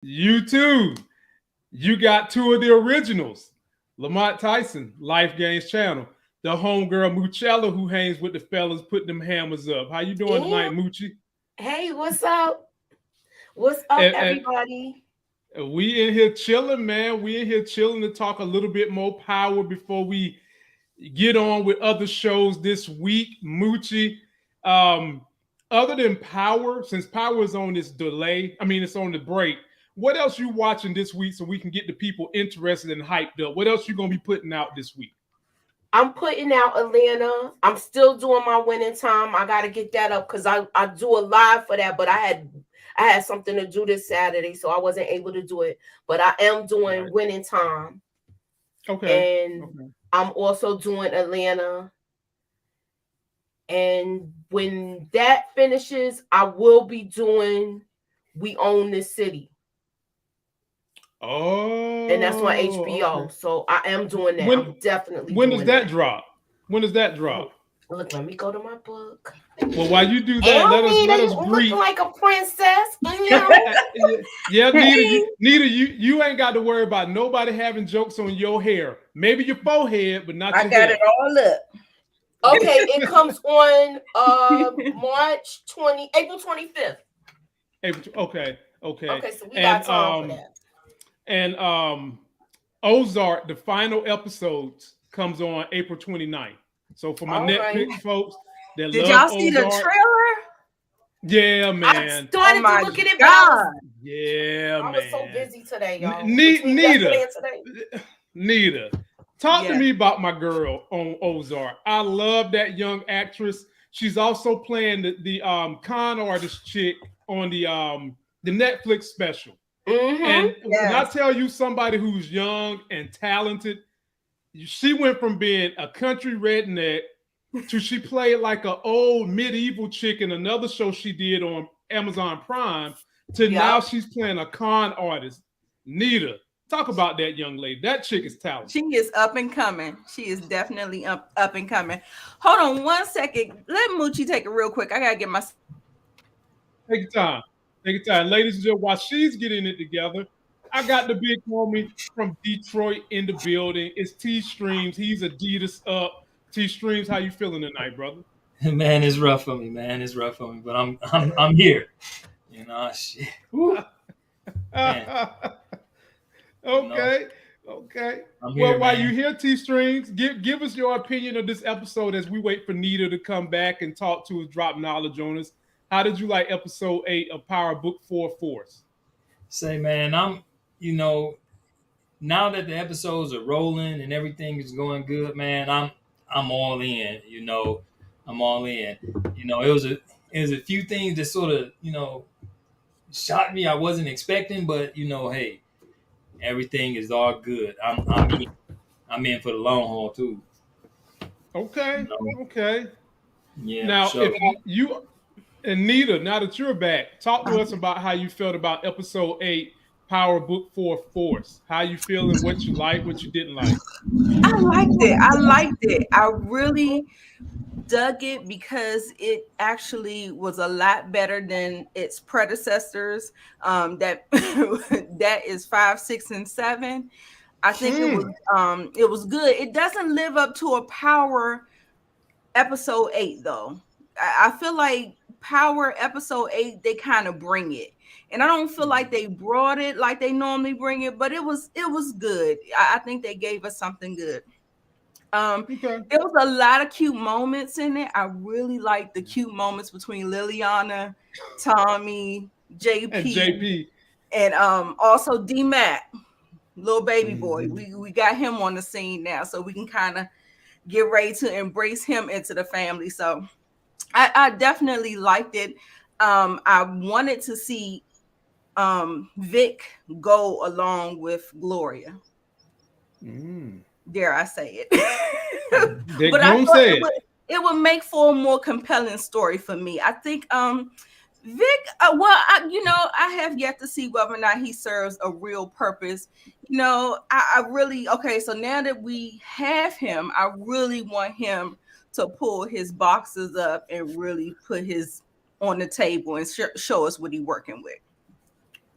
You too. You got two of the originals. Lamont Tyson, Life Gains Channel. The homegirl Moochella who hangs with the fellas, putting them hammers up. How you doing tonight, Moochie? Hey, what's up? What's up, everybody? And we in here chilling, man. We in here chilling to talk a little bit more power before we get on with other shows this week. Moochie, other than Power, since Power is on this delay, it's on the break. What else you watching this week so we can get the people interested and hyped up? What else you gonna be putting out this week? I'm putting out Atlanta. I'm still doing my winning time. I gotta get that up because I do a live for that, but I had something to do this Saturday, so I wasn't able to do it. But I am doing winning time. Okay. And I'm also doing Atlanta. And when that finishes, I will be doing We Own This City. Oh, and that's on HBO. Okay. So I am doing that. I'm definitely. When does that drop? When does that drop? Look, let me go to my book. Well, while you do that, let us brief. Like a princess. Yeah, Nita, you ain't got to worry about nobody having jokes on your hair. Maybe your forehead, but not. I got hair. it all up. Okay, it comes on April 25th. Okay. Okay, so we got time for that. And Ozark, the final episodes comes on April 29th. So for my Netflix folks that did love y'all see Ozark, the trailer? Yeah, man. I started to look at it, yeah, man. I was so busy today, y'all. Nita, talk to me about my girl on Ozark. I love that young actress. She's also playing the con artist chick on the Netflix special. Mm-hmm. And when I tell you somebody who's young and talented, she went from being a country redneck to she played like an old medieval chick in another show she did on Amazon Prime to now she's playing a con artist. Nita, talk about that young lady. That chick is talented. She is up and coming. She is definitely up and coming. Hold on 1 second. Let Moochie take it real quick. I gotta get my. Take your time. Ladies and gentlemen, while she's getting it together, I got the big homie from Detroit in the building. It's T Streams. He's Adidas up. T Streams, how you feeling tonight, brother? Man, it's rough for me, but I'm here. You know, shit. Okay. Well, while you hear T Streams, give us your opinion of this episode as we wait for Nita to come back and talk to us, drop knowledge on us. How did you like episode 8 of Power Book 4 Force? Say, man, now that the episodes are rolling and everything is going good, man, I'm all in. I'm all in. It was a few things that sort of shocked me. I wasn't expecting, but hey, everything is all good. I'm in for the long haul too. Okay. Okay. Yeah. Now, if you. And Nita, now that you're back, talk to us about how you felt about episode 8, Power Book 4 Force. How you feeling, what you like, what you didn't like. I liked it. I really dug it because it actually was a lot better than its predecessors. That is 5, 6, and 7. I think it was good. It doesn't live up to a Power episode 8 though. I feel like Power episode 8, they kind of bring it, and I don't feel like they brought it like they normally bring it, but it was good. I think they gave us something good. There was a lot of cute moments in it. I really liked the cute moments between Liliana, Tommy, JP, and also D-Mac, little baby boy. We got him on the scene now, so we can kind of get ready to embrace him into the family. So I definitely liked it. I wanted to see Vic go along with Gloria. Dare I say it? But I thought it would make for a more compelling story for me. I think Vic, I have yet to see whether or not he serves a real purpose. I really, so now that we have him, I really want him to pull his boxes up and really put his on the table and show us what he's working with.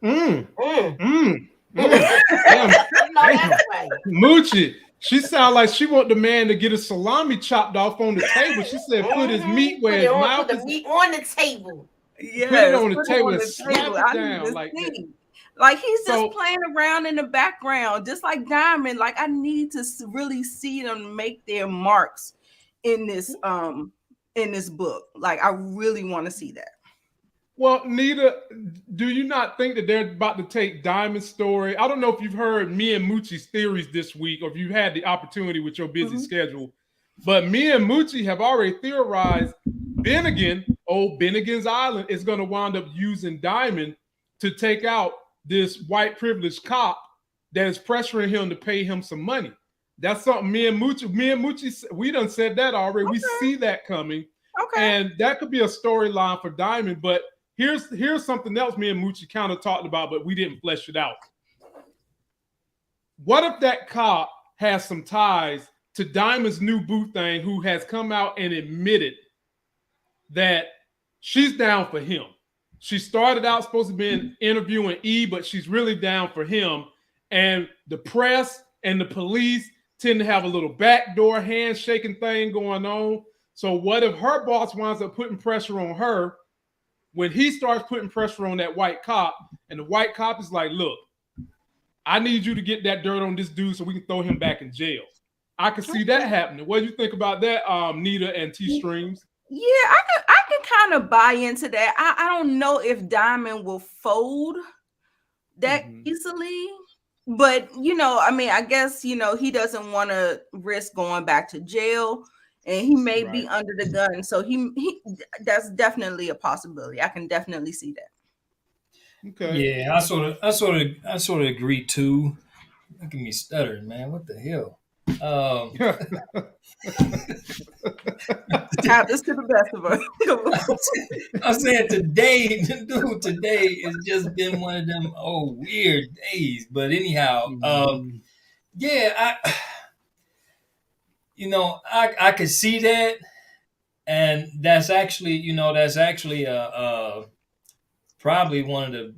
Mm. Mm. Mm. No, that's right. Moochie, she sound like she want the man to get a salami chopped off on the table. She said, "Put his meat where his mouth Put is." the meat on the table. Yes, Put it on the put table on and the slap table. it I down need to like that. see. Like he's So- just playing around in the background, just like Diamond. Like I need to really see them make their marks in this book. Like I really want to see that. Well, Nita, do you not think that they're about to take Diamond's story? I don't know if you've heard me and Moochie's theories this week, or if you've had the opportunity with your busy schedule. But me and Moochie have already theorized Bennigan, old Bennigan's Island, is going to wind up using Diamond to take out this white privileged cop that is pressuring him to pay him some money. That's something me and Moochie, we done said that already. Okay. We see that coming. Okay. And that could be a storyline for Diamond. But here's something else me and Moochie kind of talked about, but we didn't flesh it out. What if that cop has some ties to Diamond's new boo thing, who has come out and admitted that she's down for him? She started out supposed to be interviewing E, but she's really down for him. And the press and the police tend to have a little backdoor handshaking thing going on. So what if her boss winds up putting pressure on her when he starts putting pressure on that white cop, and the white cop is like, look, I need you to get that dirt on this dude so we can throw him back in jail. I can see that happening. What do you think about that, Nita and T-Streams? Yeah, I can kind of buy into that. I don't know if Diamond will fold that easily, but I mean, I guess he doesn't want to risk going back to jail, and he may be under the gun. So he that's definitely a possibility. I can definitely see that. Okay. Yeah, I sort of agree too. Look at me stuttering, man. What the hell? This to the best of us. I said today has just been one of them weird days. But anyhow, yeah, I could see that, and that's actually probably one of the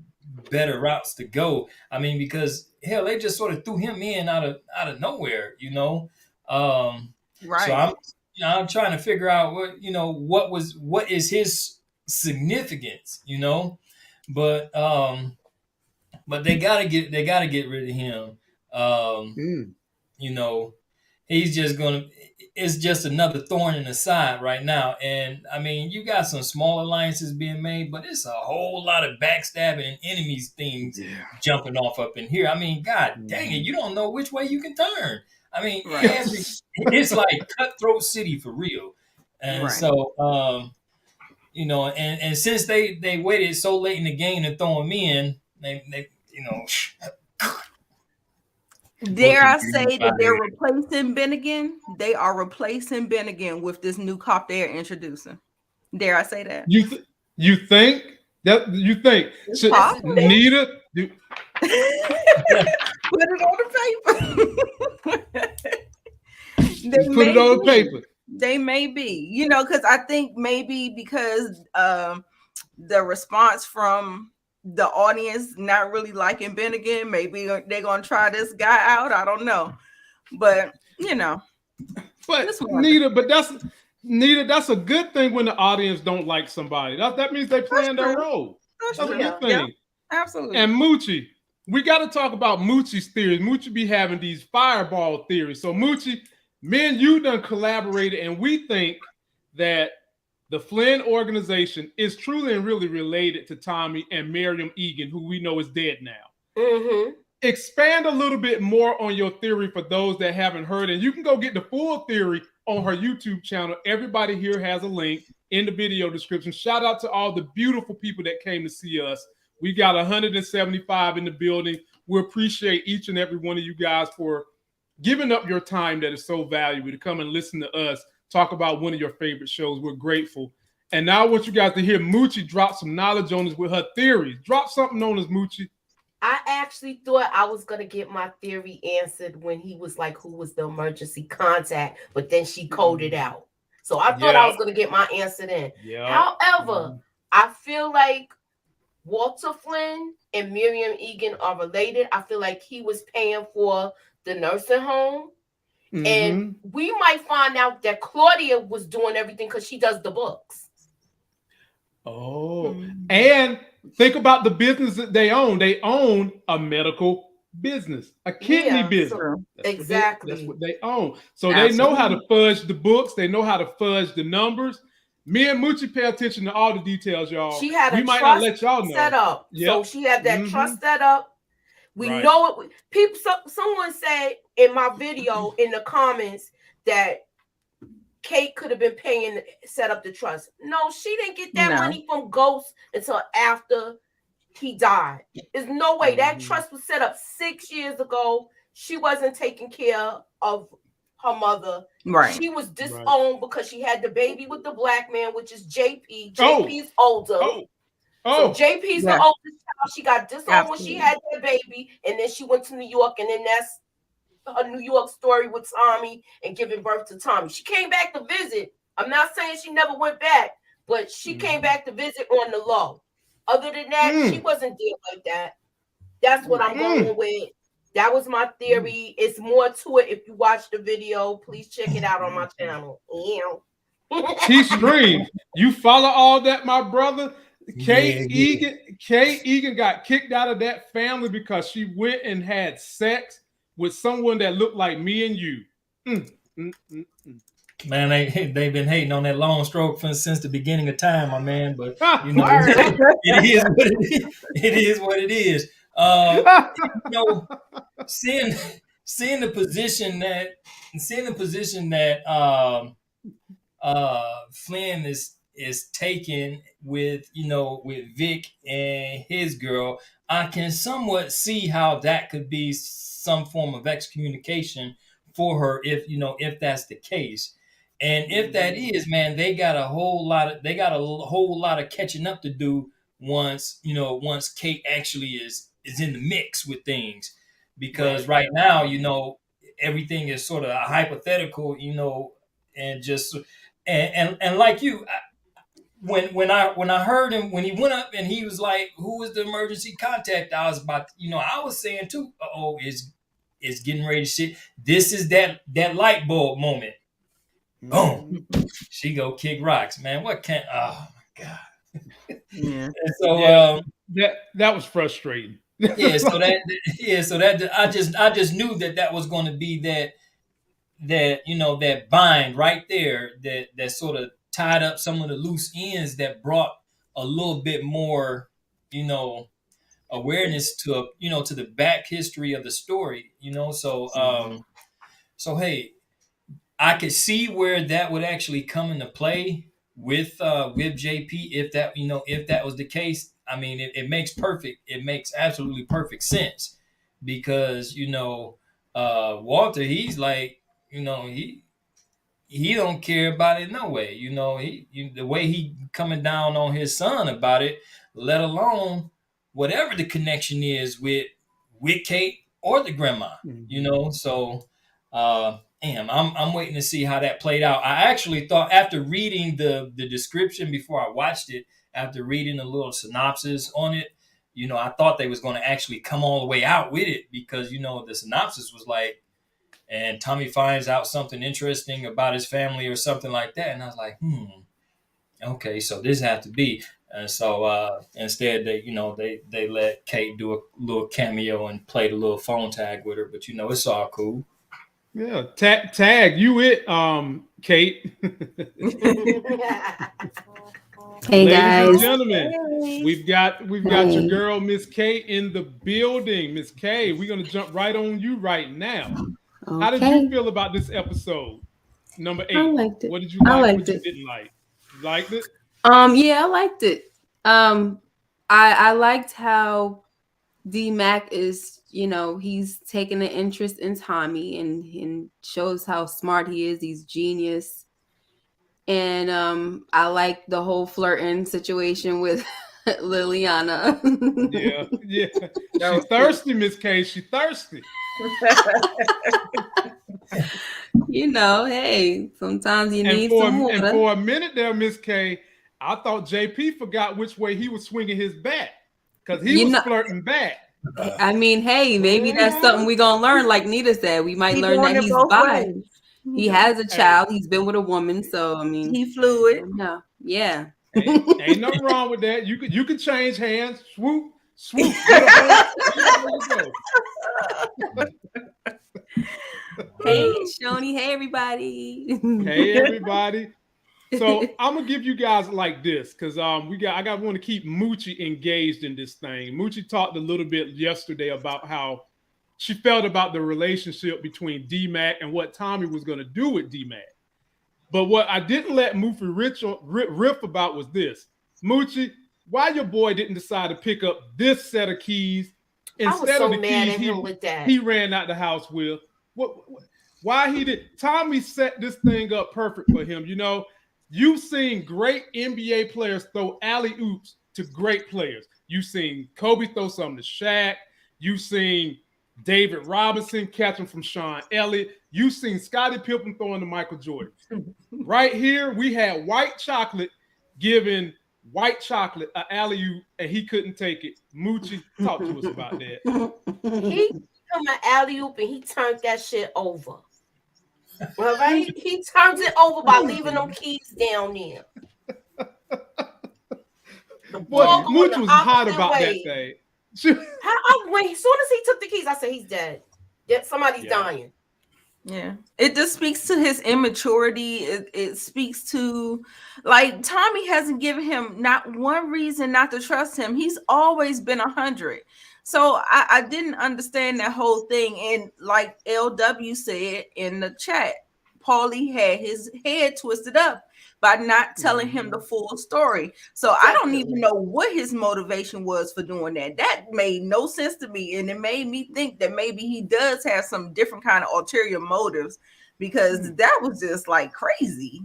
better routes to go. I mean, because hell, they just sort of threw him in out of nowhere, Right. So I'm trying to figure out what is his significance, but they gotta get rid of him. It's just another thorn in the side right now. And I mean, you got some small alliances being made, but it's a whole lot of backstabbing and enemies things jumping off up in here. I mean, God dang it, you don't know which way you can turn. I mean, it's like cutthroat city for real. And so, and since they waited so late in the game to throw him in, they dare I say that they're replacing Bennigan? They are replacing Bennigan with this new cop they're introducing. Dare I say that? You think that? You think Nita? Put it on the paper. Put it on the paper. They may be, because I think maybe because the response from the audience not really liking Bennigan, maybe they're gonna try this guy out. I don't know, but But Nita, that's a good thing when the audience don't like somebody. That means they playing their role. That's a good thing. Yeah, absolutely. And Moochie, we got to talk about Moochie's theories. Moochie be having these fireball theories. So Moochie, me and you done collaborated, and we think that the Flynn organization is truly and really related to Tommy and Miriam Egan, who we know is dead now. Expand a little bit more on your theory for those that haven't heard, and you can go get the full theory on her YouTube channel. Everybody here has a link in the video description. Shout out to all the beautiful people that came to see us. We got 175 in the building. We appreciate each and every one of you guys for giving up your time that is so valuable to come and listen to us talk about one of your favorite shows. We're grateful. And now I want you guys to hear Moochie drop some knowledge on us with her theories. Drop something on us, Moochie. I actually thought I was going to get my theory answered when he was like, who was the emergency contact? But then she coded out. So I thought I was going to get my answer then. However, I feel like Walter Flynn and Miriam Egan are related. I feel like he was paying for the nursing home. Mhm. And we might find out that Claudia was doing everything because she does the books. Oh, and think about the business that they own. They own a medical business, a kidney business. True. Exactly. That's what they own. So they know how to fudge the books. They know how to fudge the numbers. Me and Moochie pay attention to all the details, y'all. She had we a might trust not let y'all know. set up. Yep. So she had that Mhm. trust set up. We Right. know it. People. Someone said in my video in the comments that Kate could have been paying to set up the trust. No, she didn't get that No. money from Ghost until after he died. There's no way that trust was set up 6 years ago. She wasn't taking care of her mother. Right. She was disowned because she had the baby with the black man, which is JP. Oh. JP's older. So JP's the oldest child. She got disowned when she had that baby, and then she went to New York, and then that's her New York story with Tommy and giving birth to Tommy. She came back to visit. I'm not saying she never went back, but she came back to visit on the low. Other than that, she wasn't there like that. That's what I'm going with. That was my theory. It's more to it. If you watch the video, please check it out on my channel. T-Stream. You follow all that, my brother? Kate Egan got kicked out of that family because she went and had sex with someone that looked like me and you. Man, they've been hating on that long stroke since the beginning of time, my man. But you know, it is what it is. You know, seeing the position that Flynn is taking with Vic and his girl, I can somewhat see how that could be some form of excommunication for her if that's the case. And if that is, man, they got a whole lot of catching up to do once Kate actually is in the mix with things, because right now, everything is sort of hypothetical, and just and like you, when I heard him when he went up and he was like, "Who is the emergency contact?" I was about, I was saying too, it's getting ready to shit. This is that light bulb moment. Boom. She go kick rocks, man. Oh my God. Yeah. And so that was frustrating. So that I just knew that was going to be that bind right there that sort of tied up some of the loose ends that brought a little bit more, awareness to the back history of the story, so hey, I could see where that would actually come into play with JP if that was the case. I mean, it makes absolutely perfect sense, because Walter, he's like, he don't care about it no way. The way he coming down on his son about it, let alone whatever the connection is with Kate or the grandma. So I'm waiting to see how that played out. I actually thought, after reading the description before I watched it, after reading a little synopsis on it, I thought they was going to actually come all the way out with it, because the synopsis was like, and Tommy finds out something interesting about his family or something like that, and I was like, okay, so this has to be. And so instead, they let Kate do a little cameo and play the little phone tag with her, but it's all cool. Yeah, tag you it, Kate. Hey, Ladies guys. and gentlemen, we've got your girl Miss K in the building. Miss K, we're gonna jump right on you right now. Okay. How did you feel about this episode, number 8? I liked it. What did you like? I liked what you it. didn't like? You liked it? Yeah, I liked it. I liked how D-Mac is, he's taking an interest in Tommy and shows how smart he is. He's genius. And I like the whole flirting situation with Liliana. Yeah. She's thirsty, Miss K. She's thirsty. Hey, sometimes you need some water. And for a minute there, Miss K, I thought JP forgot which way he was swinging his bat. because he was flirting back. I mean, hey, maybe that's something we're gonna learn. Like Nita said, we might learn that he's bi. He has a child. He's been with a woman, so I mean, he fluid. No, yeah. Ain't nothing wrong with that. You could change hands. Swoop, swoop. Hey, Shoni. Hey, everybody. Hey, everybody. So I'm gonna give you guys like this because I want to keep Moochie engaged in this thing. Moochie talked a little bit yesterday about how she felt about the relationship between D-Mac and what Tommy was gonna do with D-Mac. But what I didn't let Moochie riff about was this. Moochie, why your boy didn't decide to pick up this set of keys instead of the keys he ran out the house with? Why he did? Tommy set this thing up perfect for him. You know, you've seen great NBA players throw alley-oops to great players. You've seen Kobe throw something to Shaq. You've seen David Robinson catch him from Sean Elliott. You've seen Scottie Pippen throwing to Michael Jordan. Right here, we had White Chocolate giving White Chocolate an alley-oop, and he couldn't take it. Moochie, talk to us about that. He took an alley-oop and he turned that shit over. All right, he turns it over by leaving them keys down there. Boy, Moochie was hot about that thing. When as soon as he took the keys, I said he's dead. Yeah, somebody's dying. Yeah, it just speaks to his immaturity. It speaks to, like, Tommy hasn't given him not one reason not to trust him. He's always been 100. So I didn't understand that whole thing. And like LW said in the chat, Paulie had his head twisted up by not telling him the full story. So I don't even know what his motivation was for doing that. That made no sense to me. And it made me think that maybe he does have some different kind of ulterior motives, because that was just like crazy.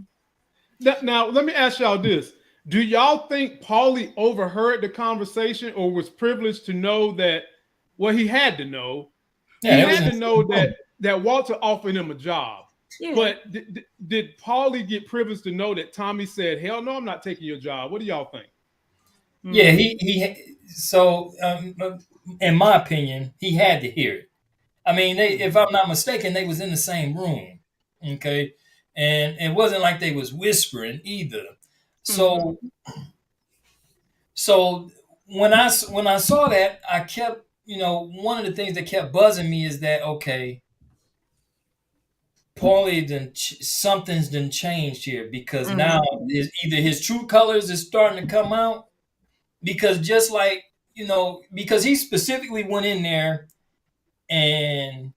Now, let me ask y'all this. Do y'all think Paulie overheard the conversation or was privileged to know that, well, he had to know. Yeah, he had to know that Walter offered him a job. Yeah. But did Paulie get privileged to know that Tommy said, hell no, I'm not taking your job? What do y'all think? Yeah, so in my opinion, he had to hear it. I mean, if I'm not mistaken, they was in the same room, okay? And it wasn't like they was whispering either. So when I saw that, I kept, one of the things that kept buzzing me is that, okay, Paulie something's done changed here, because now either his true colors is starting to come out, because just like, because he specifically went in there and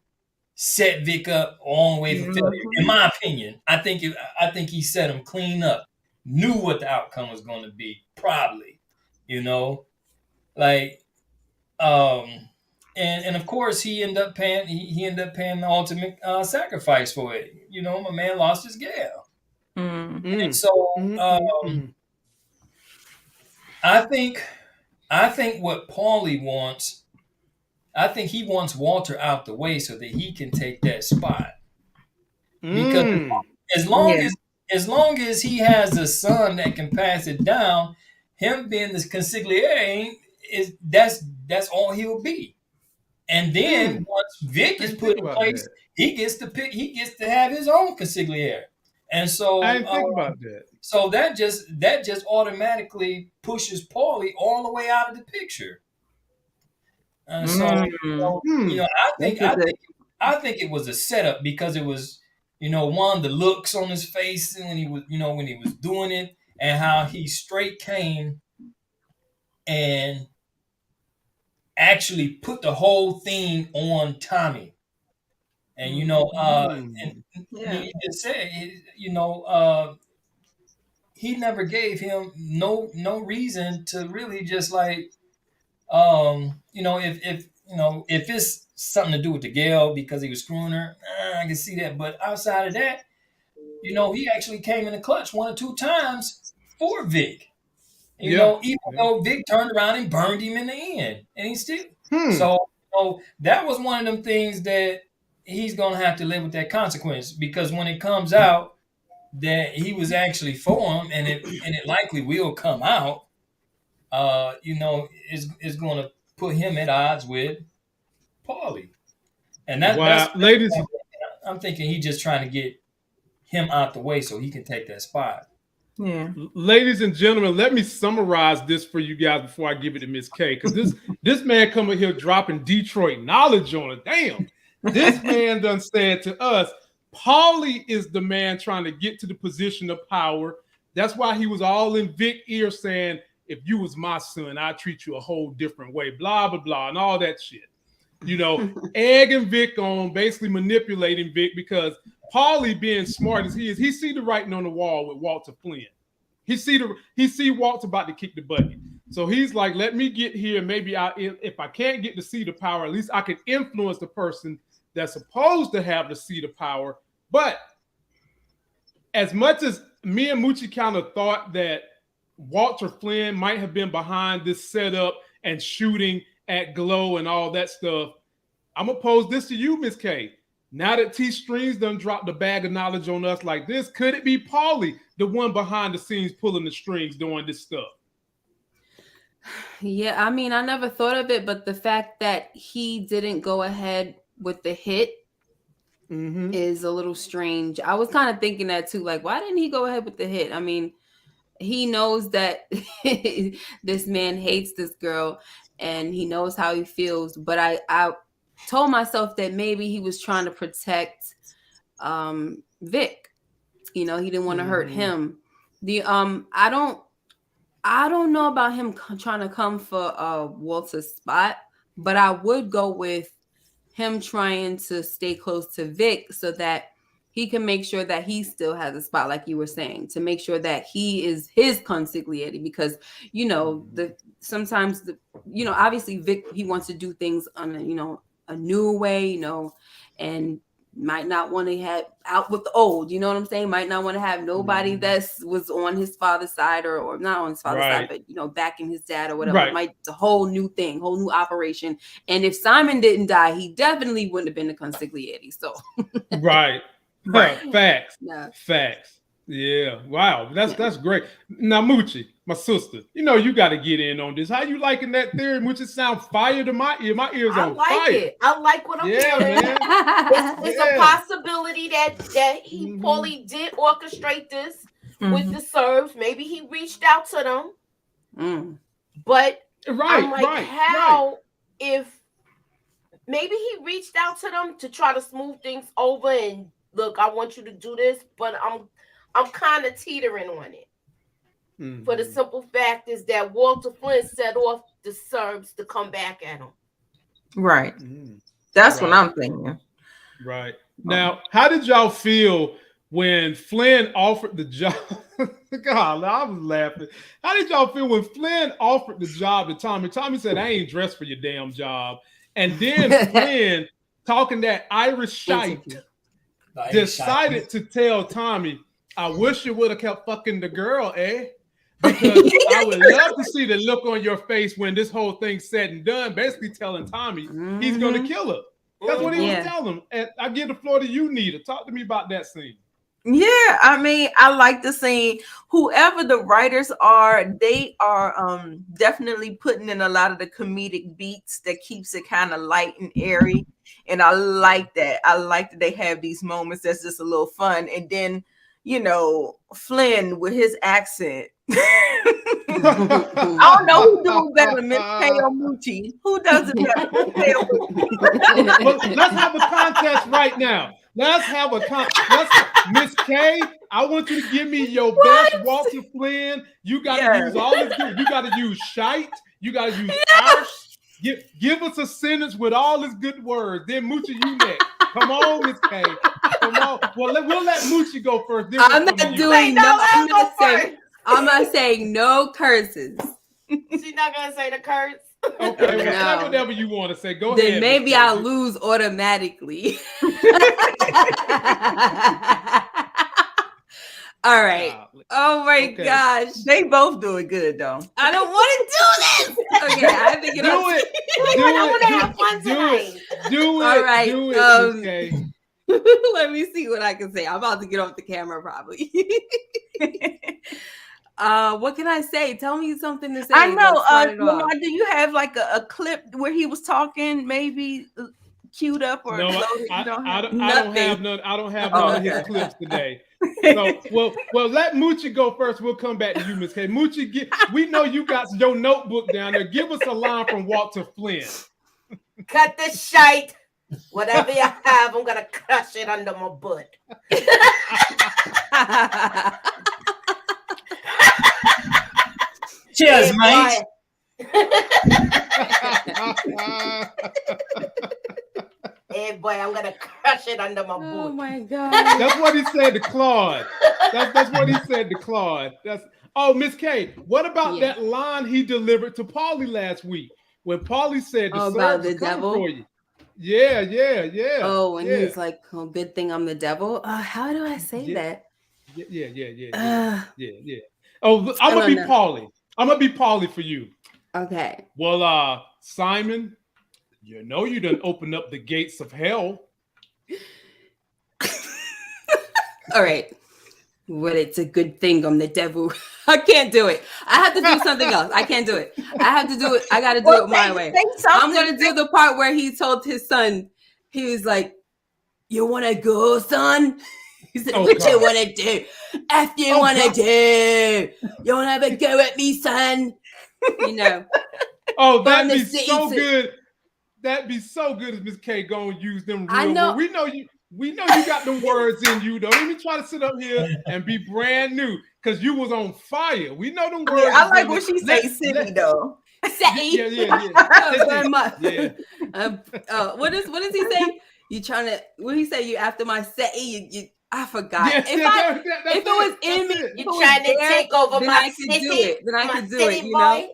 set Vic up all the way for failure. In my opinion, I think he set him clean up. Knew what the outcome was going to be, probably, like, and of course he ended up paying the ultimate sacrifice for it. My man lost his gal, and so I think what Paulie wants, I think he wants Walter out the way so that he can take that spot, because as long as he has a son that can pass it down, him being the consigliere that's all he'll be. And then once Vic is put in place, he gets to have his own consigliere. And so I didn't think about that. So that just automatically pushes Paulie all the way out of the picture. And so I think it was a setup, because it was, one, the looks on his face when he was doing it, and how he straight came and actually put the whole thing on Tommy. And he just said, he never gave him no reason to really just like, if it's something to do with the gal because he was screwing her, I can see that. But outside of that, he actually came in the clutch 1 or 2 times for Vic. Even though Vic turned around and burned him in the end, and he still. So that was one of them things that he's gonna have to live with that consequence, because when it comes out that he was actually for him, and it likely will come out, is going to put him at odds with Paulie. And that's ladies. I'm thinking he's just trying to get him out the way so he can take that spot. Yeah. Ladies and gentlemen, let me summarize this for you guys before I give it to Miss K. Because this man coming here dropping Detroit knowledge on it. Damn. This man done said to us, Paulie is the man trying to get to the position of power. That's why he was all in Vic's ear saying, if you was my son, I'd treat you a whole different way, blah, blah, blah, and all that shit. You know, egging Vic on, basically manipulating Vic, because Paulie, being smart as he is, he see the writing on the wall with Walter Flynn. He see Walter about to kick the bucket. So he's like, let me get here. Maybe if I can't get the seat of power, at least I can influence the person that's supposed to have the seat of power. But as much as me and Moochie kind of thought that Walter Flynn might have been behind this setup and shooting at Glow and all that stuff, I'm gonna pose this to you, Miss K. Now that T Strings done dropped the bag of knowledge on us like this, could it be Paulie, the one behind the scenes pulling the strings doing this stuff? Yeah, I mean, I never thought of it, but the fact that he didn't go ahead with the hit is a little strange. I was kind of thinking that too, like, why didn't he go ahead with the hit? I mean, he knows that this man hates this girl and he knows how he feels, but I told myself that maybe he was trying to protect Vic. You know, he didn't want to hurt him. I don't know about him trying to come for Walter's spot, but I would go with him trying to stay close to Vic so that he can make sure that he still has a spot, like you were saying, to make sure that he is his consigliere, because, you know, sometimes obviously Vic, he wants to do things on a new way, you know, and might not want to have out with the old, you know what I'm saying? Might not want to have nobody that's was on his father's side or not on his father's side, but, you know, backing his dad or whatever. It's a whole new thing, whole new operation. And if Simon didn't die, he definitely wouldn't have been the consigliere. So, Right. Facts. Yeah. Facts. Yeah. Wow. That's great. Now, Moochie, my sister, you know, you got to get in on this. How you liking that theory? Moochie sound fire to my ear. My ears on fire. I like it. I like what I'm hearing. Man. It's a possibility that Paulie did orchestrate this with the serves. Maybe he reached out to them. But I'm like, if maybe he reached out to them to try to smooth things over and look, I want you to do this, but I'm kind of teetering on it. For the simple fact is that Walter Flynn set off the Serbs to come back at him. Right. That's what I'm thinking. Right. Now, how did y'all feel when Flynn offered the job? God, I was laughing. How did y'all feel when Flynn offered the job to Tommy? Tommy said, I ain't dressed for your damn job. And then Flynn, talking that Irish shite, decided to tell Tommy, I wish you would have kept fucking the girl, eh? Because I would love to see the look on your face when this whole thing's said and done, basically telling Tommy he's going to kill her. That's what he was telling him. And I give the floor to you, Nita. Talk to me about that scene. Yeah, I mean, I like the scene. Whoever the writers are, they are definitely putting in a lot of the comedic beats that keeps it kind of light and airy. And I like that. I like that they have these moments that's just a little fun. And then, you know, Flynn with his accent. I don't know who does better, Miss K or Moochie. Who does it better, Miss K or Moochie? Well, let's have a contest right now. Let's have a contest. Miss K, I want you to give me your best Walter Flynn. You got to use all this good. You got to use shite. You got to use arse. Give us a sentence with all his good words. Then Moochie, you next. Come on, Miss K. Come on. Well, we'll let Moochie go first. I'm not doing I'm not saying no curses. She's not gonna say the curse. Okay, well, whatever you want to say. Go ahead. Then maybe I'll lose automatically. All right. Oh my gosh. They both doing good though. I don't want to do this. Okay, I have to get do on. it. Do it. All right. Do it. Okay. Let me see what I can say. I'm about to get off the camera probably. What can I say? Tell me something to say. I know. Let's start it off. Lamont, do you have like a clip where he was talking, maybe queued up or No, loaded? I don't have none. I don't have Oh, none of his okay. clips today. So, well, let Moochie go first. We'll come back to you, Miss K. Moochie, we know you got your notebook down there. Give us a line from Walter Flynn. Cut the shite. Whatever you have, I'm gonna crush it under my butt. Cheers, Hey, mate. Hey boy, I'm gonna crush it under my Oh boot. my God. That's what he said to Claude. That's what he said to Claude. Miss K, what about that line he delivered to Paulie last week when Paulie said about the devil for you? Yeah. Oh, and he's like, "Oh, good thing I'm the devil." How do I say that? Yeah. Oh, I'm gonna be Paulie. I'm gonna be Paulie for you. Okay. Well, Simon, you know you done opened up the gates of hell. All right. Well, it's a good thing I'm the devil. I can't do it. I have to do something else. I can't do it. I have to do it. I got to do it my way. I'm going to do the part where he told his son, he was like, "You want to go, son?" He said, "What you want to do? F you want to do? You want to have a go at me, son?" You know. Oh, that'd be so good. That'd be so good if Miss K gonna use them real words. We know you got them words in you. Don't even try to sit up here and be brand new because you was on fire. We know them words. I like what she say, silly though. City. Yeah. What does he say? You trying to? What he say? You after my city? You I forgot. Yes, if it was in me, you trying to take over my city? Then I could do it. You know,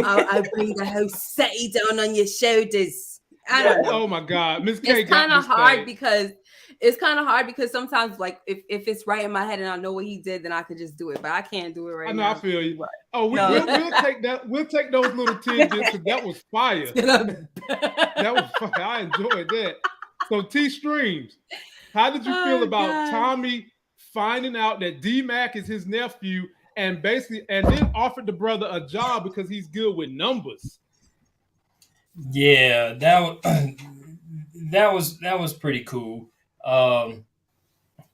I'll bring the whole city down on your shoulders. I don't know. Oh my God, Miss K. It's kind of hard because sometimes, like, if it's right in my head and I know what he did, then I could just do it. But I can't do it right now. I feel you. Oh, we'll take that. We'll take those little tidbits because that was fire. That was fire. I enjoyed that. So T Streams, how did you feel about Tommy finding out that D-Mac is his nephew and then offered the brother a job because he's good with numbers? Yeah, that was pretty cool.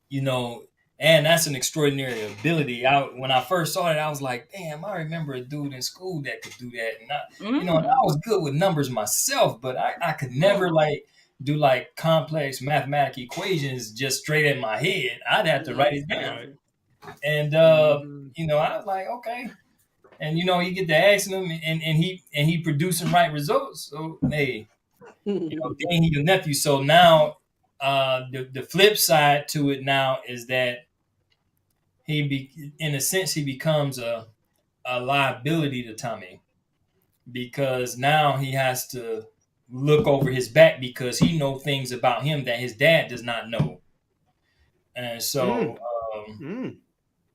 You know, and that's an extraordinary ability. When I first saw it, I was like, damn, I remember a dude in school that could do that. And I was good with numbers myself, but I could never do complex mathematical equations just straight in my head. I'd have to write it down. Right. And I was like, okay. And you get to asking him, and he producing right results. So hey, dang, he your nephew. So now, the flip side to it now is that in a sense, he becomes a liability to Tommy because now he has to look over his back because he knows things about him that his dad does not know, and so.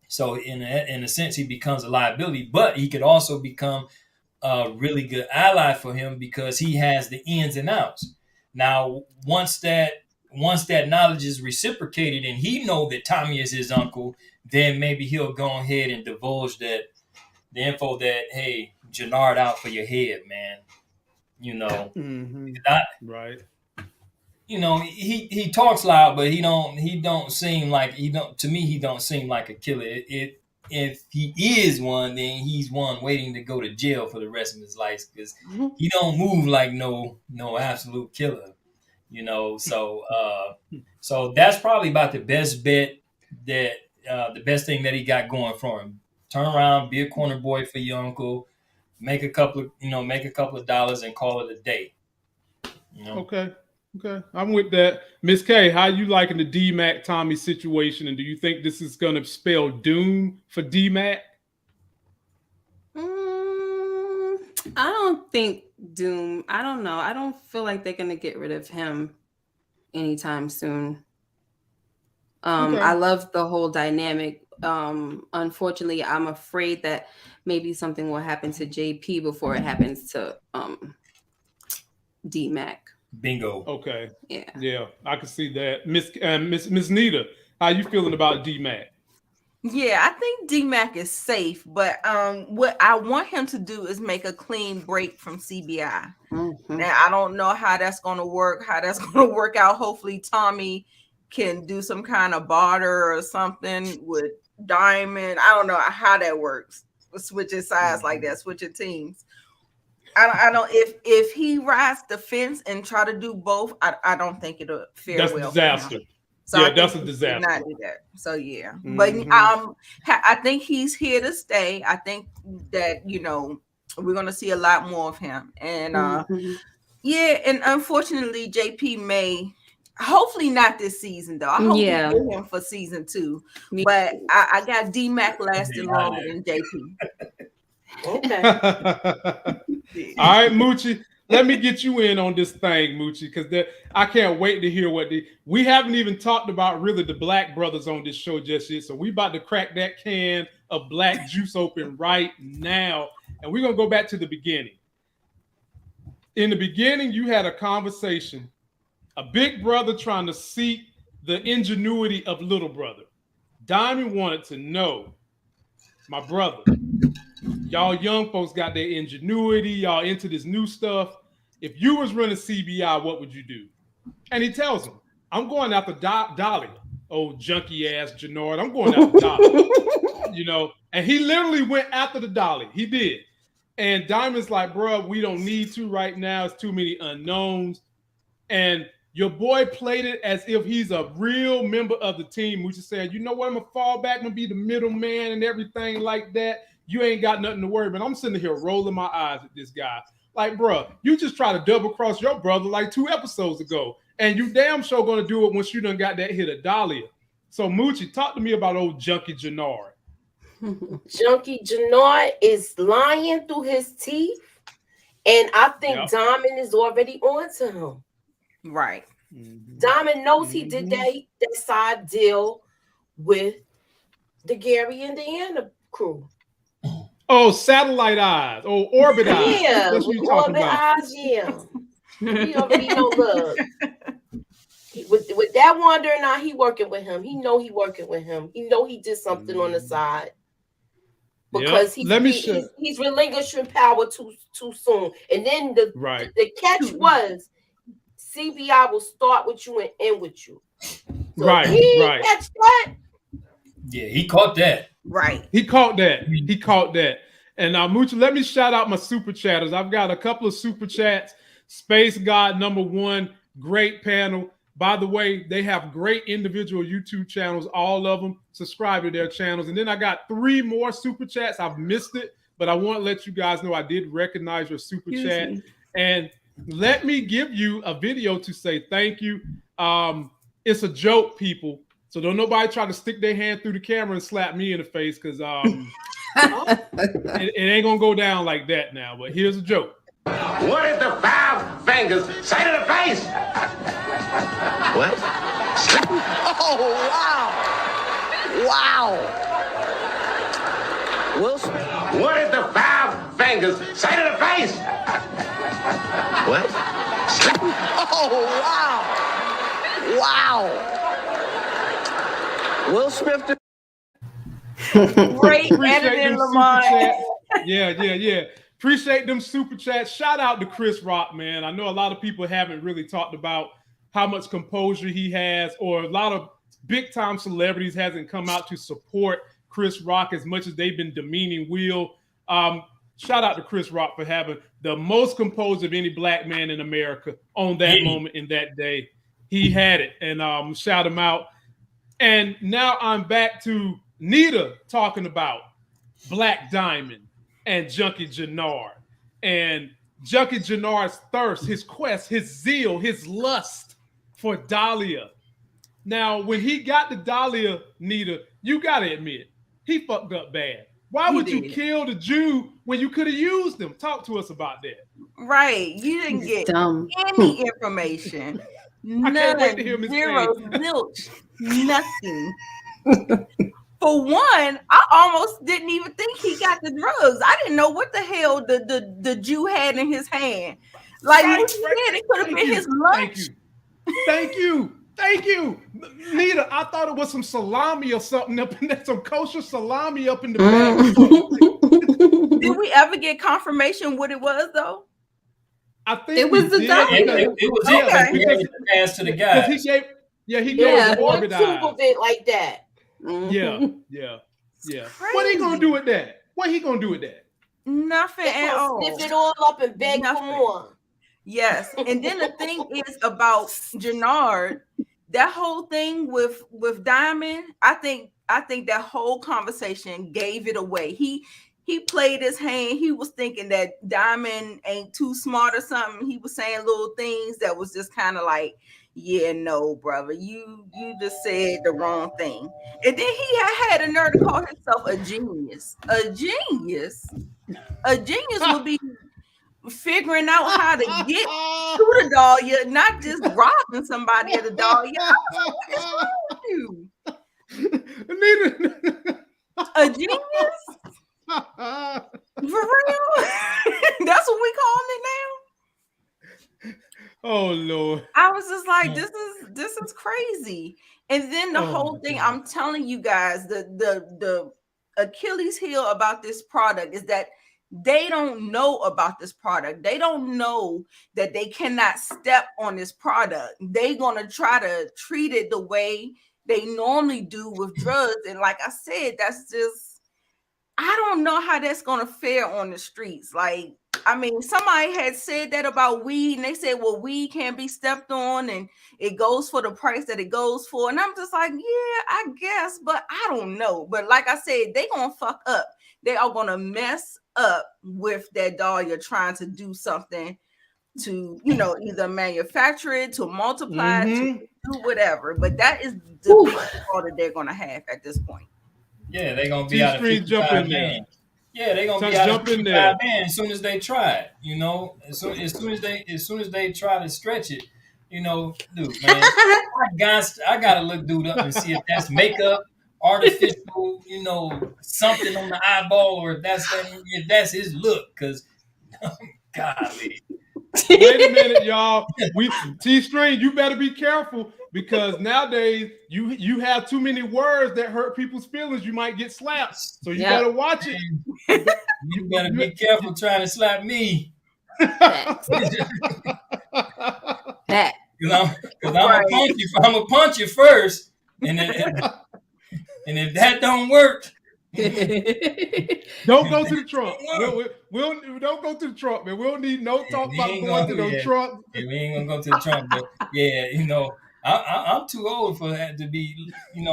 So in a sense, he becomes a liability, but he could also become a really good ally for him because he has the ins and outs. Now, once that knowledge is reciprocated and he know that Tommy is his uncle, then maybe he'll go ahead and divulge the info that, hey, Gennard out for your head, man. Right. He talks loud, but he don't seem like to me he don't seem like a killer. If he is one, then he's one waiting to go to jail for the rest of his life because he don't move like no absolute killer, So that's probably about the best bet that the best thing that he got going for him. Turn around, be a corner boy for your uncle, make a couple of dollars and call it a day. Okay, I'm with that. Miss K, how you liking the D-Mac Tommy situation, and do you think this is going to spell doom for D-Mac? I don't think doom. I don't know. I don't feel like they're going to get rid of him anytime soon. I love the whole dynamic. Unfortunately, I'm afraid that maybe something will happen to JP before it happens to D-Mac. Bingo. Okay. Yeah, I can see that. Miss Nita, how you feeling about D-Mac? Yeah, I think D-Mac is safe, but what I want him to do is make a clean break from CBI. Mhm. Now, I don't know how that's going to work, out. Hopefully, Tommy can do some kind of barter or something with Diamond. I don't know how that works. Switching sides like that, switching teams. I don't. If he rides the fence and try to do both, I don't think it'll fare That's well. a disaster. So Yeah, I think that's a he should disaster. not do that. So yeah, Mhm. but I think he's here to stay. I think that we're gonna see a lot more of him, and Mhm. yeah, and unfortunately, JP may. Hopefully not this season though. I hope we Yeah. get him for season 2. Me But I got D-Mac lasting Yeah. longer than JP. Okay. All right, Moochie. Let me get you in on this thing, Moochie, because I can't wait to hear we haven't even talked about really the Black brothers on this show just yet. So we about to crack that can of black juice open right now. And we're going to go back to the beginning. In the beginning, you had a conversation, a big brother trying to seek the ingenuity of little brother. Diamond wanted to know, my brother, y'all young folks got their ingenuity, y'all into this new stuff. If you was running CBI, what would you do? And he tells him, I'm going after Dolly, old junky ass Gennard. I'm going after Dolly. And he literally went after the Dolly. He did. And Diamond's like, bro, we don't need to right now. It's too many unknowns. And your boy played it as if he's a real member of the team, which is saying, you know what, I'm going to fall back, I'm going to be the middleman and everything like that. You ain't got nothing to worry about. I'm sitting here rolling my eyes at this guy. Like, bro, you just try to double cross your brother like 2 episodes ago. And you damn sure going to do it once you done got that hit of Dahlia. So, Moochie, talk to me about old Junky Jenard. Junky Jenard is lying through his teeth. And I think Diamond is already on to him. Right. Diamond knows he did that side deal with the Gary and Deanna crew. Oh, satellite eyes. Oh, orbit eyes. Yeah, That's what you talking orbit about. eyes, yeah. He already know love. With that Wanda and I, he working with him. He know he working with him. He know he did something on the side. Because he's relinquishing power too soon. And then the catch was CBI will start with you and end with you. So right. Catch that. Yeah, he caught that. Right. He caught that. And Moochie, let me shout out my super chatters. I've got a couple of super chats. Space God #1, great panel. By the way, they have great individual YouTube channels, all of them. Subscribe to their channels. And then I got 3 more super chats. I've missed it, but I want to let you guys know I did recognize your super chat. And let me give you a video to say thank you. It's a joke, people. So don't nobody try to stick their hand through the camera and slap me in the face, because it ain't going to go down like that now. But here's a joke. What did the 5 fingers say to the face? What? Oh, wow. Will Smith. What did the 5 fingers say to the face? What? Oh, wow. Will Smith. Great editing, Lamont. Yeah. Appreciate them super chats. Shout out to Chris Rock, man. I know a lot of people haven't really talked about how much composure he has, or a lot of big time celebrities hasn't come out to support Chris Rock as much as they've been demeaning Will. Shout out to Chris Rock for having the most composed of any black man in America on that moment in that day. He had it, and shout him out. And now I'm back to Nita talking about Black Diamond and Junky Jenard. And Junky Jenard's thirst, his quest, his zeal, his lust for Dahlia. Now, when he got to Dahlia, Nita, you got to admit, he fucked up bad. Why would you kill the Jew when you could have used him? Talk to us about that. Right. You didn't get any information. I can't wait to hear him. Zero, zilch, nothing. For one, I almost didn't even think he got the drugs. I didn't know what the hell the Jew had in his hand. Like you said, it could have been his lunch. Thank you. Thank you, Nita. I thought it was some salami or something up in there, some kosher salami up in the bag. Did we ever get confirmation what it was though? I think It was the did. dog. It was it. Okay. We gave it the pass to the guys. He gave Yeah. the One orbit tube eyes. of it like that. Yeah. What he gonna Crazy. do with that? What he gonna do with that? Nothing They at gonna all. sniff it all up and beg for Nothing. more. Yes, and then the thing is about Gennard, that whole thing with Diamond. I think that whole conversation gave it away. He played his hand. He was thinking that Diamond ain't too smart or something. He was saying little things that was just kind of like, yeah, no, brother, you just said the wrong thing. And then he had a nerve to call himself a genius. A genius would be figuring out how to get to the Dahlia, not just robbing somebody at the Dahlia. I was like, what is wrong with you? A genius? For real? That's what we calling it now? Oh Lord. I was just like, this is crazy. And then the whole thing, God. I'm telling you guys, the Achilles heel about this product is that they don't know about this product. They don't know that they cannot step on this product. They're gonna try to treat it the way they normally do with drugs. And like I said, that's just, I don't know how that's gonna fare on the streets. Like, I mean, somebody had said that about weed, and they said, well, weed can't be stepped on and it goes for the price that it goes for. And I'm just like, yeah, I guess, but I don't know. But like I said, they gonna fuck up. They are gonna mess up with that Dahlia trying to do something to, either manufacture it, to multiply it, to do whatever. But that is the biggest order they're gonna have at this point. Yeah, they're gonna be out of 55 bands. Yeah, they're gonna be out of 55 bands as soon as they try it. As soon as they try to stretch it, dude, man, I gotta look dude up and see if that's makeup, artificial, something on the eyeball, or if that's his look. Because, golly. Wait a minute, y'all. T-String, you better be careful, because nowadays you have too many words that hurt people's feelings. You might get slapped, so you better watch it. You better be careful trying to slap me. Facts. Because I'm gonna punch you first, and if that don't work, don't go to the trunk. We'll don't go to the trunk, man. We don't need no talk about going to the trunk. We ain't gonna go to the trunk, but yeah, I'm too old for that to be,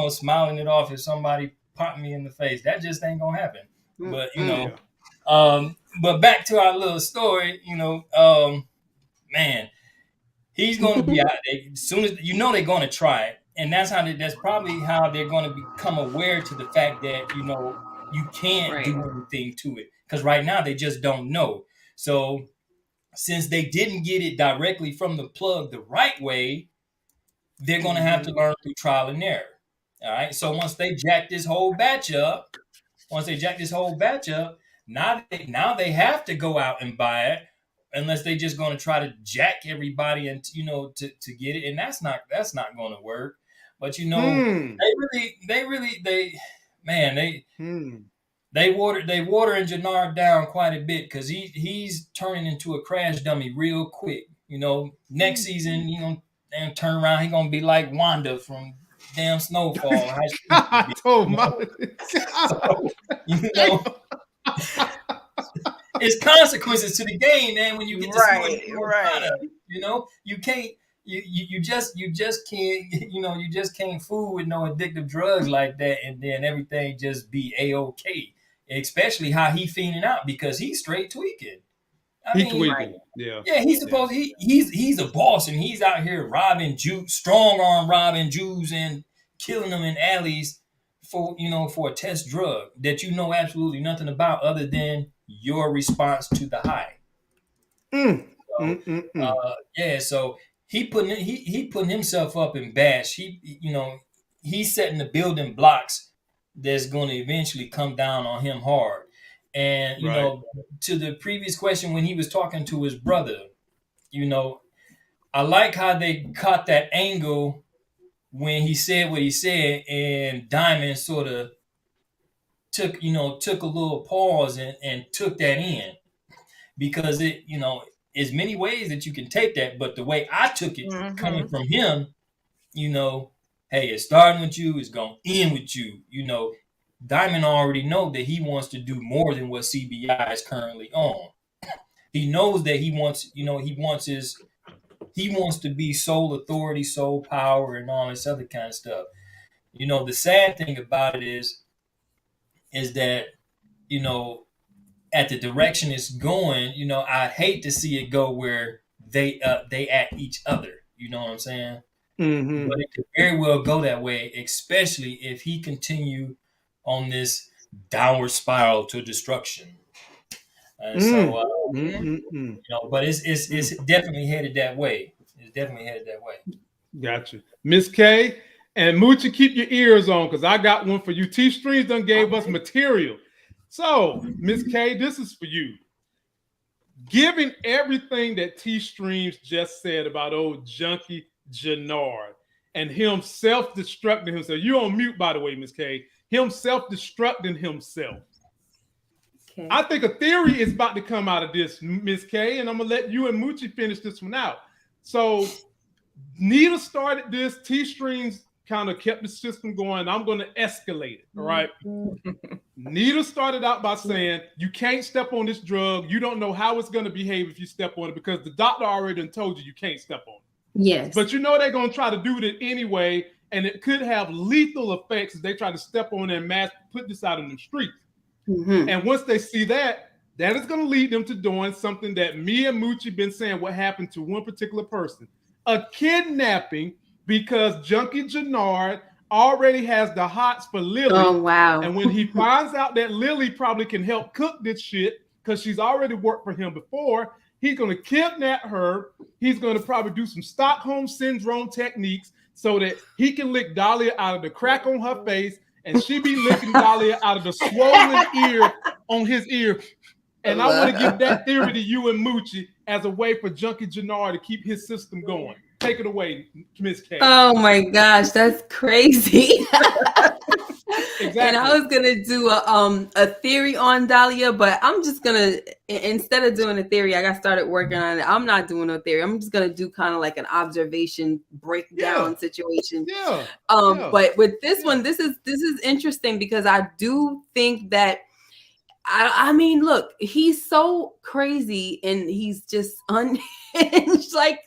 smiling it off if somebody popped me in the face. That just ain't gonna happen. But but back to our little story, man, he's gonna be out there as soon as they're gonna try it. And that's probably how they're going to become aware to the fact that, you can't do anything to it. Because right now they just don't know. So since they didn't get it directly from the plug the right way, they're going to have to learn through trial and error. All right. So once they jack this whole batch up, now they have to go out and buy it, unless they just going to try to jack everybody and to get it. And that's not going to work. But they watering Gennard down quite a bit, because he's turning into a crash dummy real quick. Next season, and turn around, he's gonna be like Wanda from damn Snowfall. It's consequences to the game, man. When you get this product, you can't. You just can't, you just can't fool with no addictive drugs like that, and then everything just be A-OK. Especially how he fiending out, because he's straight tweaking. He's supposed he's a boss, and he's out here robbing Jews, strong arm robbing Jews and killing them in alleys for a test drug that you know absolutely nothing about other than your response to the high. So he putting himself up in bash. He's setting the building blocks that's going to eventually come down on him hard. And to the previous question, when he was talking to his brother, I like how they caught that angle when he said what he said, and Diamond sort of took a little pause and took that in, because it, there's many ways that you can take that, but the way I took it, coming from him, hey, it's starting with you, it's going to end with you. Diamond already know that he wants to do more than what CBI is currently on. He knows that he wants to be sole authority, sole power, and all this other kind of stuff. The sad thing about it is that, at the direction it's going, I'd hate to see it go where they at each other. You know what I'm saying? Mm-hmm. But it could very well go that way, especially if he continue on this downward spiral to destruction. So, but it's definitely headed that way. It's definitely headed that way. Gotcha. Miss K and Moochie, keep your ears on, because I got one for you. T-Streams done gave us material. So, Miss K, this is for you. Given everything that T-Streams just said about old Junky Jenard and him self-destructing himself. You're on mute, by the way, Miss K. Him self-destructing himself. Okay. I think a theory is about to come out of this, Miss K, and I'm going to let you and Moochie finish this one out. So, Nita started this. T-Streams kind of kept the system going. I'm going to escalate it, all right? Nita started out by saying, you can't step on this drug. You don't know how it's going to behave if you step on it, because the doctor already told you can't step on it. Yes. But they're going to try to do it anyway, and it could have lethal effects if they try to step on it and put this out in the streets. Mm-hmm. And once they see that is going to lead them to doing something that me and Moochie been saying what happened to one particular person. A kidnapping, because Junky Jenard already has the hots for Lily. Oh, wow. And when he finds out that Lily probably can help cook this shit, because she's already worked for him before, he's going to kidnap her. He's going to probably do some Stockholm Syndrome techniques so that he can lick Dahlia out of the crack on her face, and she be licking Dahlia out of the swollen ear on his ear. And I want to give that theory to you and Moochie as a way for Junky Jenard to keep his system going. Take it away, Miss K. Oh my gosh, that's crazy. Exactly. And I was gonna do a theory on Dahlia, but I'm just gonna, instead of doing a theory, I got started working on it. I'm not doing a theory. I'm just gonna do kind of like an observation breakdown situation. Yeah. But with this one, this is interesting, because I do think that I mean, look, he's so crazy and he's just unhinged. Like,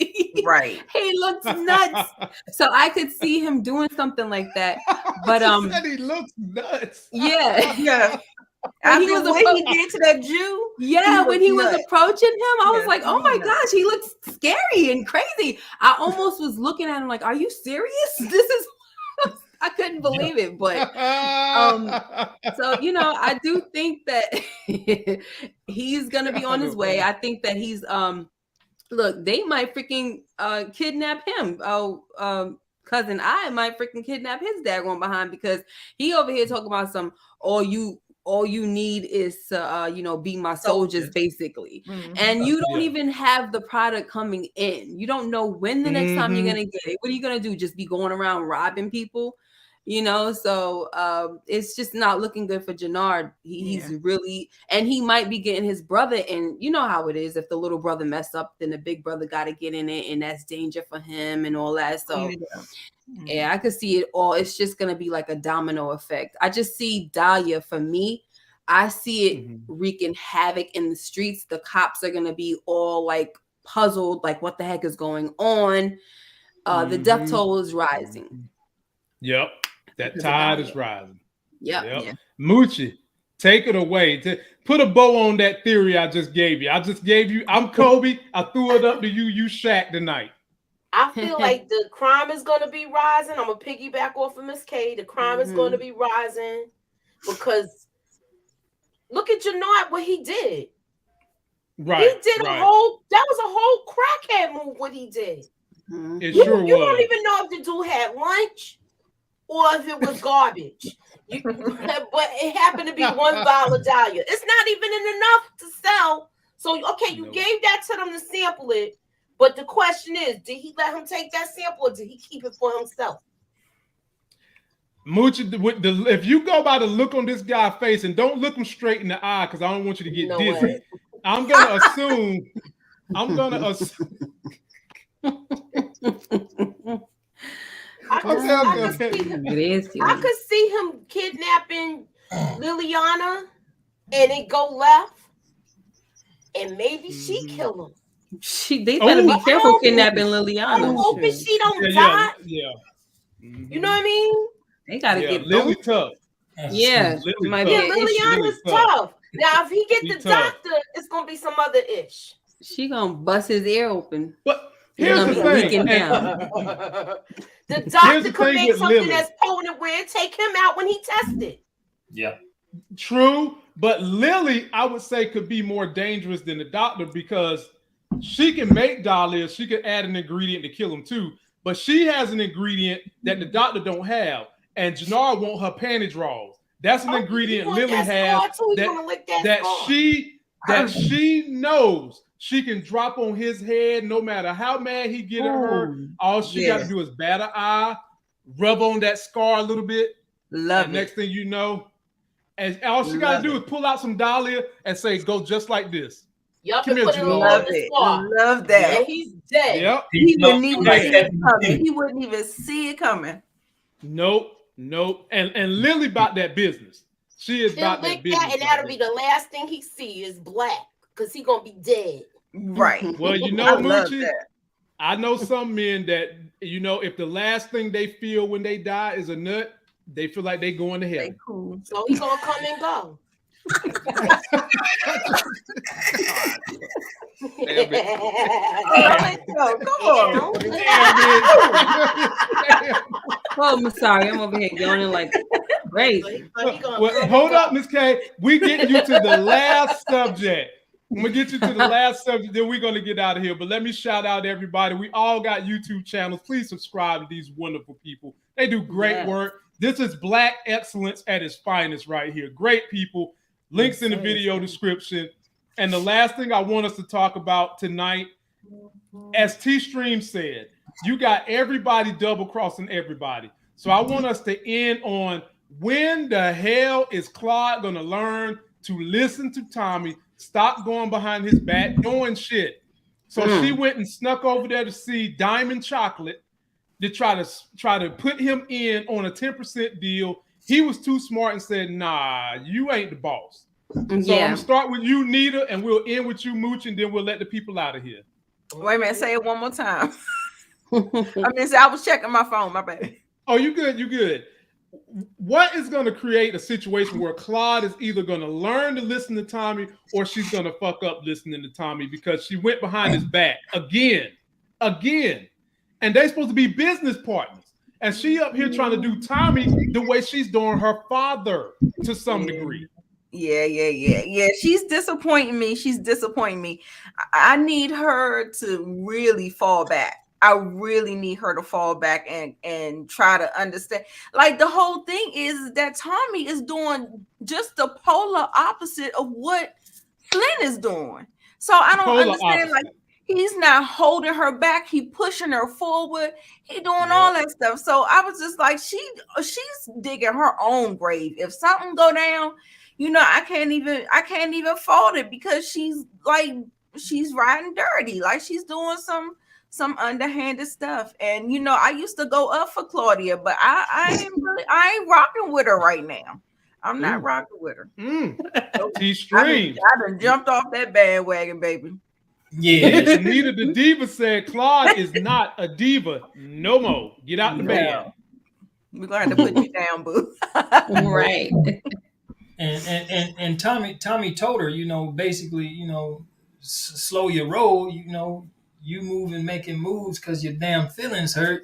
right. He looks nuts. So I could see him doing something like that. But he looks nuts. Yeah. Yeah. He did to that Jew. Yeah, when he was approaching him, I was like, oh my gosh, he looks scary and crazy. I almost was looking at him like, are you serious? This is I couldn't believe it, but so I do think that he's gonna be on his way. I think that he's look, they might freaking kidnap him. Cousin I might freaking kidnap his daggone behind, because he over here talking about some all you need is to be my soldiers basically. Mm-hmm. And you don't even have the product coming in. You don't know when the next time you're gonna get it. What are you gonna do? Just be going around robbing people? So it's just not looking good for Gennard. He's really, and he might be getting his brother, and you know how it is. If the little brother mess up, then the big brother got to get in it, and that's danger for him and all that. So yeah, I could see it all. It's just going to be like a domino effect. I just see Dahlia, for me, I see it wreaking havoc in the streets. The cops are going to be all like puzzled, like what the heck is going on? The death toll is rising. Yep. That tide is rising. Yep. Yeah. Moochie, take it away. Put a bow on that theory I just gave you. I'm Kobe. I threw it up to you. You Shaq tonight. I feel like the crime is going to be rising. I'm going to piggyback off of Miss K. The crime is going to be rising because look at Gennard, what he did. Right. He did that was a whole crackhead move, what he did. It you sure was. You don't even know if the dude had lunch or if it was garbage. But it happened to be one vial of Dahlia. It's not even enough to sell. So, okay, you gave that to them to sample it. But the question is, did he let him take that sample or did he keep it for himself? Moochie, if you go by the look on this guy's face and don't look him straight in the eye, because I don't want you to get dizzy. Way. I'm gonna assume. I could see him kidnapping Liliana and it go left, and maybe she kill him. They better be careful kidnapping Liliana. I'm hoping she don't die. Yeah. You know what I mean? They gotta get Lily tough. Yeah, Liliana's tough. Now, if he get the doctor, it's gonna be some other ish. She gonna bust his ear open. But here's the thing. The doctor could make something that's potent weird, take him out when he tested. Yeah. True, but Lily, I would say, could be more dangerous than the doctor because she can make Dahlia. She could add an ingredient to kill him too, but she has an ingredient that the doctor don't have, and Gennard want her panty draws. That's an ingredient Lily has that she knows she can drop on his head no matter how mad he get at her. All she got to do is bat an eye, rub on that scar a little bit. Next thing you know, and all she got to do is pull out some Dahlia and say, "Go just like this." Yup, Come here, love that. And he's dead. Yep. He wouldn't even see it coming. He wouldn't even see it coming. Nope. And Lily about that business. She is about that business. And that'll be the last thing he see is black, because he gonna be dead. Right. Well, you know, Moochie, I know some men that, you know, if the last thing they feel when they die is a nut, they feel like they going to hell. Cool. So he's gonna come and go. Oh, I'm sorry. I'm over here yawning like crazy. Well, hold up, Miss K. We getting you to the last subject. I'm gonna get you to the last subject, then we're gonna get out of here. But let me shout out everybody. We all got YouTube channels. Please subscribe to these wonderful people. They do great work. This is Black excellence at its finest right here. Great people. Links in the video description. And the last thing I want us to talk about tonight, as T-Stream said, you got everybody double crossing everybody. So I want us to end on when the hell is Claude going to learn to listen to Tommy, stop going behind his back, doing shit. So she went and snuck over there to see Diamond Chocolate to try to put him in on a 10% deal. He was too smart and said, "Nah, you ain't the boss." So I'm gonna start with you, Nita, and we'll end with you, Mooch, and then we'll let the people out of here. Wait a minute, say it one more time. I was checking my phone, my bad. Oh, you good, you good. What is going to create a situation where Claude is either going to learn to listen to Tommy or she's going to fuck up listening to Tommy because she went behind his back again. And they're supposed to be business partners. And she up here trying to do Tommy the way she's doing her father to some degree. Yeah. She's disappointing me. I need her to really fall back. I really need her to fall back and try to understand. Like, the whole thing is that Tommy is doing just the polar opposite of what Flynn is doing. So I don't understand. Like, he's not holding her back. He pushing her forward. He doing all that stuff. So I was just like, she's digging her own grave. If something go down, I can't even fault it because she's riding dirty. Like, she's doing some underhanded stuff. And I used to go up for Claudia, but I ain't rocking with her right now. I'm not rocking with her. T-Stream. I done jumped off that bandwagon, baby. Yeah. Nita the Diva said Claude is not a diva no more. Get out the band. We're gonna have to put you down, boo. Right. And Tommy told her, basically, slow your roll, you moving, making moves because your damn feelings hurt,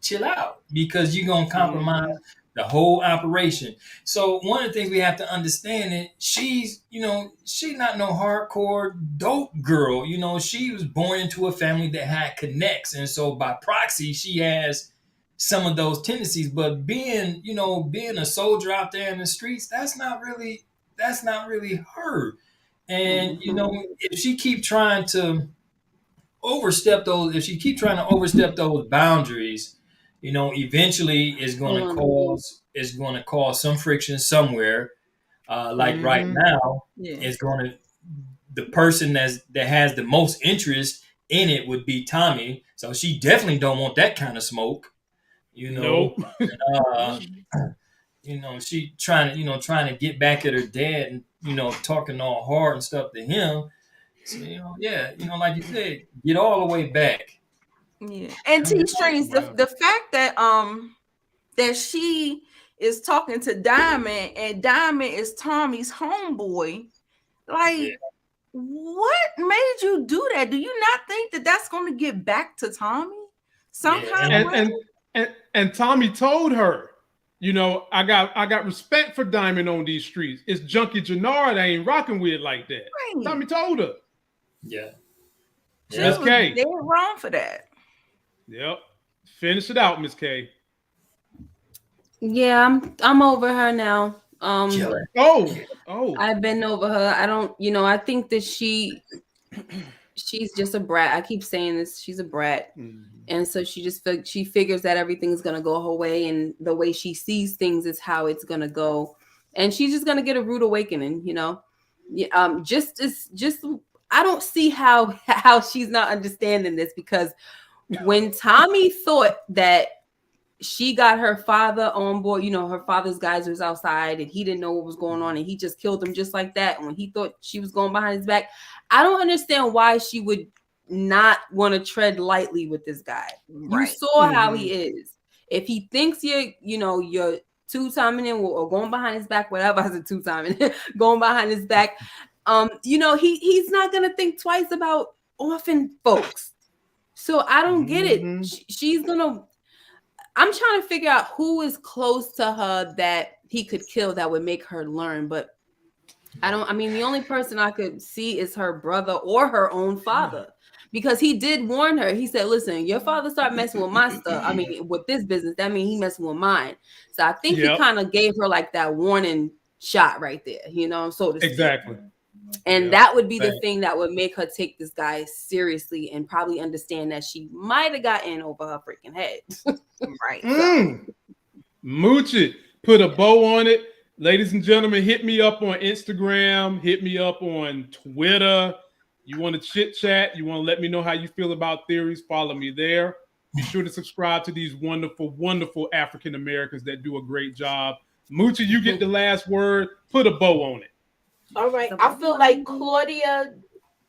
chill out because you're going to compromise the whole operation. So one of the things we have to understand is she's not no hardcore dope girl. She was born into a family that had connects. And so by proxy, she has some of those tendencies, but being a soldier out there in the streets, that's not really her. And, if she keep trying to overstep those boundaries, eventually it's going to cause is going to cause some friction somewhere. Like right now, it's going to the person that has the most interest in it would be Tommy. So she definitely don't want that kind of smoke. Nope. She trying to get back at her dad and talking all hard and stuff to him. So like you said, get all the way back. Yeah, and T-Strings, the fact that that she is talking to Diamond and Diamond is Tommy's homeboy, like, what made you do that? Do you not think that that's going to get back to Tommy somehow? And Tommy told her, I got respect for Diamond on these streets. It's Junky Jenard I ain't rocking with like that. Right. Tommy told her. Yeah. Miss K. They were wrong for that. Yep. Finish it out, Miss K. Yeah, I'm over her now. I've been over her. I don't, I think that she's just a brat. I keep saying this. She's a brat. And so she figures that everything's going to go her way, and the way she sees things is how it's going to go. And she's just going to get a rude awakening, I don't see how she's not understanding this, because when Tommy thought that she got her father on board, her father's guys was outside and he didn't know what was going on and he just killed him just like that. And when he thought she was going behind his back, I don't understand why she would not want to tread lightly with this guy. Right. You saw how he is. If he thinks you're two-timing him or going behind his back, whatever, I said two-timing, going behind his back, he's not going to think twice about orphan folks. So I don't get it. She's going to, I'm trying to figure out who is close to her that he could kill that would make her learn. But the only person I could see is her brother or her own father, because he did warn her. He said, listen, your father started messing with my stuff. With this business, that means he messing with mine. So I think he kind of gave her like that warning shot right there, so to speak. Exactly. And that would be the thing that would make her take this guy seriously and probably understand that she might have got in over her freaking head. Right. Moochie, put a bow on it. Ladies and gentlemen, hit me up on Instagram. Hit me up on Twitter. You want to chit chat? You want to let me know how you feel about theories? Follow me there. Be sure to subscribe to these wonderful, wonderful African Americans that do a great job. Moochie, you get the last word. Put a bow on it. All right. I feel like Claudia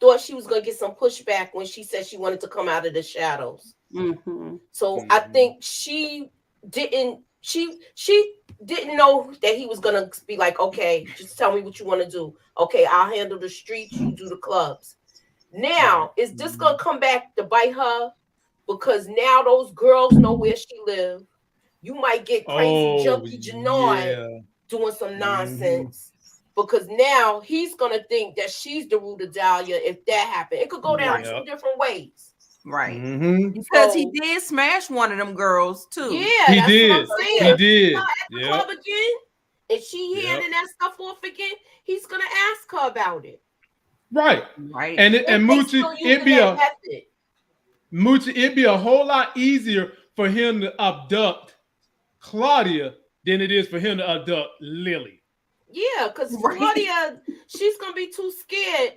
thought she was going to get some pushback when she said she wanted to come out of the shadows. So I think she didn't know that he was going to be like, okay, just tell me what you want to do. Okay, I'll handle the streets, you do the clubs. Now, is this going to come back to bite her? Because now those girls know where she lives. You might get crazy Junky Jenard doing some nonsense. Because now he's going to think that she's the root of Dahlia if that happened. It could go down two different ways. Right. Because he did smash one of them girls, too. Yeah, he did. What I'm saying. He did. At the club again, and she handing that stuff off again, he's going to ask her about it. Right. And Moochie, it'd be a whole lot easier for him to abduct Claudia than it is for him to abduct Lily. Yeah, because Claudia, she's gonna be too scared.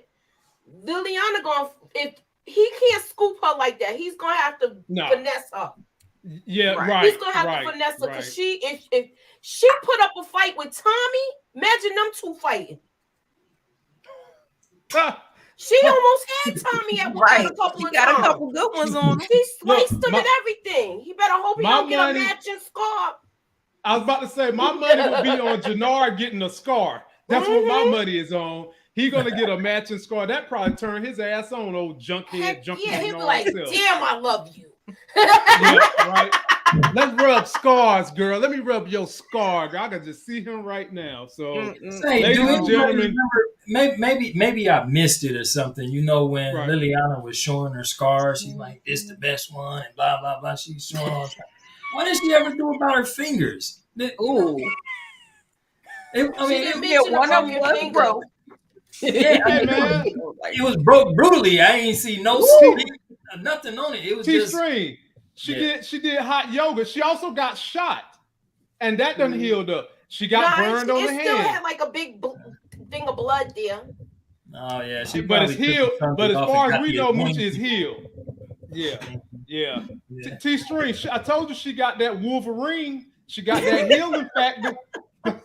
Liliana if he can't scoop her like that, he's gonna have to finesse her. Yeah, right. He's gonna have to finesse her because if she put up a fight with Tommy, imagine them two fighting. She almost had Tommy at a couple of times. Got a couple good ones on. He sliced him and everything. He better hope he don't get a matching scar. I was about to say, my money would be on Gennard getting a scar. That's what my money is on. He's going to get a matching scar. That probably turned his ass on, old junkhead. Yeah, he'll be like, damn, I love you. Right. Let's rub scars, girl. Let me rub your scar, girl. I can just see him right now. So, ladies and gentlemen. Maybe I missed it or something. When Liliana was showing her scars, she's like, "This the best one," and blah blah blah. She's showing all. What did she ever do about her fingers? Ooh. One of them was broke. It was broke brutally. I ain't see no nothing on it. It was T-String. She did hot yoga. She also got shot. and that done healed up. She got burned on the It still hand. had like a big thing of blood there. Oh yeah, But it's healed. But as far as we know, Moochie is healed. Yeah. T-String, I told you she got that Wolverine. She got that healing factor.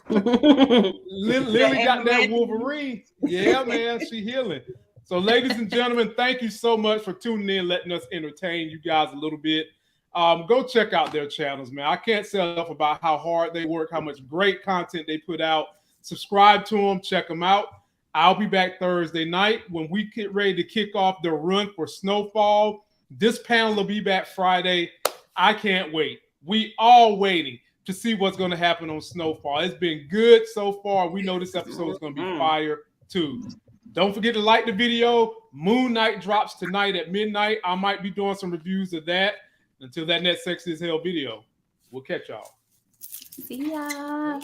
Lily got that Wolverine. Yeah, man, she healing. So, ladies and gentlemen, thank you so much for tuning in, letting us entertain you guys a little bit. Go check out their channels, man. I can't say enough about how hard they work, how much great content they put out. Subscribe to them, check them out. I'll be back Thursday night when we get ready to kick off the run for Snowfall. This panel will be back Friday. I can't wait. We all waiting to see what's going to happen on Snowfall. It's been good so far. We know this episode is going to be fire too. Don't forget to like the video. Moon Knight drops tonight at midnight. I might be doing some reviews of that. Until that next Sexy as Hell video, we'll catch y'all. See ya.